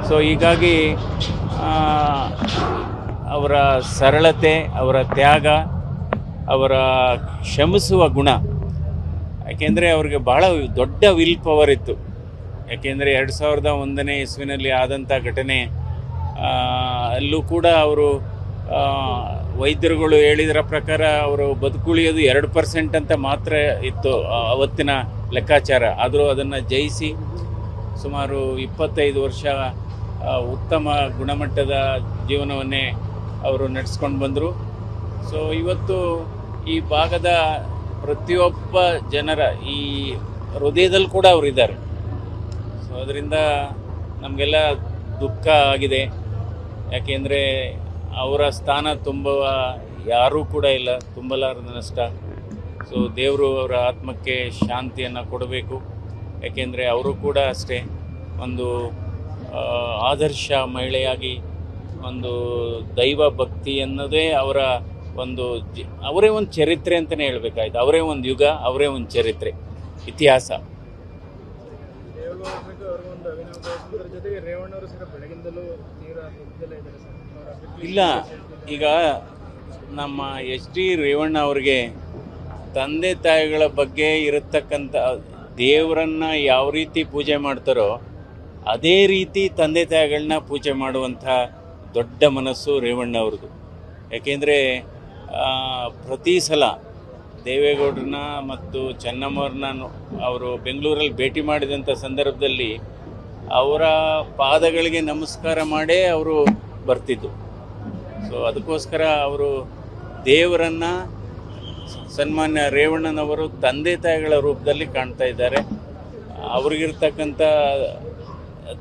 So ಹೀಗಾಗಿ ಅವರ ಸರಳತೆ, ಅವರ ತ್ಯಾಗ, ಅವರ ಕ್ಷಮಿಸುವ ಗುಣ, ಯಾಕೆಂದರೆ ಅವ್ರಿಗೆ ಭಾಳ ದೊಡ್ಡ ವಿಲ್ ಪವರ್ ಇತ್ತು. ಯಾಕೆಂದರೆ 2001ನೇ ಇಸ್ವಿನಲ್ಲಿ ಆದಂಥ ಘಟನೆ, ಅಲ್ಲೂ ಕೂಡ ಅವರು ವೈದ್ಯರುಗಳು ಹೇಳಿದರ ಪ್ರಕಾರ ಅವರು ಬದುಕುಳಿಯೋದು 2% ಅಂತ ಮಾತ್ರ ಇತ್ತು ಅವತ್ತಿನ ಲೆಕ್ಕಾಚಾರ. ಆದರೂ ಅದನ್ನು ಜಯಿಸಿ ಸುಮಾರು 25 ವರ್ಷ ಉತ್ತಮ ಗುಣಮಟ್ಟದ ಜೀವನವನ್ನೇ ಅವರು ನಡೆಸ್ಕೊಂಡು ಬಂದರು. ಸೊ ಇವತ್ತು ಈ ಭಾಗದ ಪ್ರತಿಯೊಬ್ಬ ಜನರ ಈ ಹೃದಯದಲ್ಲಿ ಕೂಡ ಅವರಿದ್ದಾರೆ. ಸೊ ಅದರಿಂದ ನಮಗೆಲ್ಲ ದುಃಖ ಆಗಿದೆ. ಯಾಕೆಂದರೆ ಅವರ ಸ್ಥಾನ ತುಂಬುವ ಯಾರೂ ಕೂಡ ಇಲ್ಲ, ತುಂಬಲಾರದ ನಷ್ಟ. ಸೊ ದೇವರು ಅವರ ಆತ್ಮಕ್ಕೆ ಶಾಂತಿಯನ್ನು ಕೊಡಬೇಕು. ಯಾಕೆಂದರೆ ಅವರು ಕೂಡ ಅಷ್ಟೇ ಒಂದು ಆದರ್ಶ ಮಹಿಳೆಯಾಗಿ ಒಂದು ದೈವ ಭಕ್ತಿ ಅನ್ನೋದೇ ಅವರ ಒಂದು ಅವರೇ ಒಂದು ಚರಿತ್ರೆ ಅಂತಲೇ ಹೇಳಬೇಕಾಯ್ತು. ಅವರೇ ಒಂದು ಯುಗ, ಅವರೇ ಒಂದು ಚರಿತ್ರೆ, ಇತಿಹಾಸ. ಇಲ್ಲ, ಈಗ ನಮ್ಮ ಎಚ್ ಡಿ ರೇವಣ್ಣ ಅವ್ರಿಗೆ ತಂದೆ ತಾಯಿಗಳ ಬಗ್ಗೆ ಇರತಕ್ಕಂಥ ದೇವರನ್ನು ಯಾವ ರೀತಿ ಪೂಜೆ ಮಾಡ್ತಾರೋ ಅದೇ ರೀತಿ ತಂದೆ ತಾಯಿಗಳನ್ನ ಪೂಜೆ ಮಾಡುವಂಥ ದೊಡ್ಡ ಮನಸ್ಸು ರೇವಣ್ಣ ಅವ್ರದ್ದು. ಯಾಕೆಂದರೆ ಪ್ರತಿ ಸಲ ದೇವೇಗೌಡರನ್ನ ಮತ್ತು ಚೆನ್ನಮ್ಮವ್ರನ್ನ ಅವರು ಬೆಂಗಳೂರಲ್ಲಿ ಭೇಟಿ ಮಾಡಿದಂಥ ಸಂದರ್ಭದಲ್ಲಿ ಅವರ ಪಾದಗಳಿಗೆ ನಮಸ್ಕಾರ ಮಾಡೇ ಅವರು ಬರ್ತಿದ್ದು. ಸೊ ಅದಕ್ಕೋಸ್ಕರ ಅವರು ದೇವರನ್ನು ಸನ್ಮಾನ್ಯ ರೇವಣ್ಣನವರು ತಂದೆ ತಾಯಿಗಳ ರೂಪದಲ್ಲಿ ಕಾಣ್ತಾ ಇದ್ದಾರೆ. ಅವ್ರಿಗಿರ್ತಕ್ಕಂಥ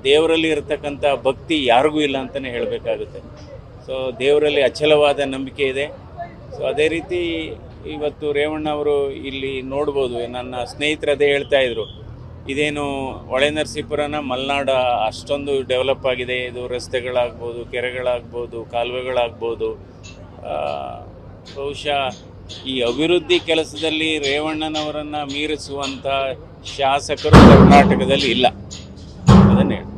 ದೇವರಲ್ಲಿ ಇರತಕ್ಕಂಥ ಭಕ್ತಿ ಯಾರಿಗೂ ಇಲ್ಲ ಅಂತಲೇ ಹೇಳಬೇಕಾಗುತ್ತೆ. ಸೊ ದೇವರಲ್ಲಿ ಅಚಲವಾದ ನಂಬಿಕೆ ಇದೆ. ಸೊ ಅದೇ ರೀತಿ ಇವತ್ತು ರೇವಣ್ಣ ಅವರು ಇಲ್ಲಿ ನೋಡ್ಬೋದು. ನನ್ನ ಸ್ನೇಹಿತರು ಅದೇ ಹೇಳ್ತಾ ಇದ್ರು, ಇದೇನು ಹೊಳೆನರಸೀಪುರನ ಮಲೆನಾಡ ಅಷ್ಟೊಂದು ಡೆವಲಪ್ ಆಗಿದೆ, ಇದು ರಸ್ತೆಗಳಾಗ್ಬೋದು, ಕೆರೆಗಳಾಗ್ಬೋದು, ಕಾಲುವೆಗಳಾಗ್ಬೋದು. ಬಹುಶಃ ಈ ಅಭಿವೃದ್ಧಿ ಕೆಲಸದಲ್ಲಿ ರೇವಣ್ಣನವರನ್ನು ಮೀರಿಸುವಂಥ ಶಾಸಕರು ಕರ್ನಾಟಕದಲ್ಲಿ ಇಲ್ಲ, ಅದನ್ನೇ ಹೇಳಿ.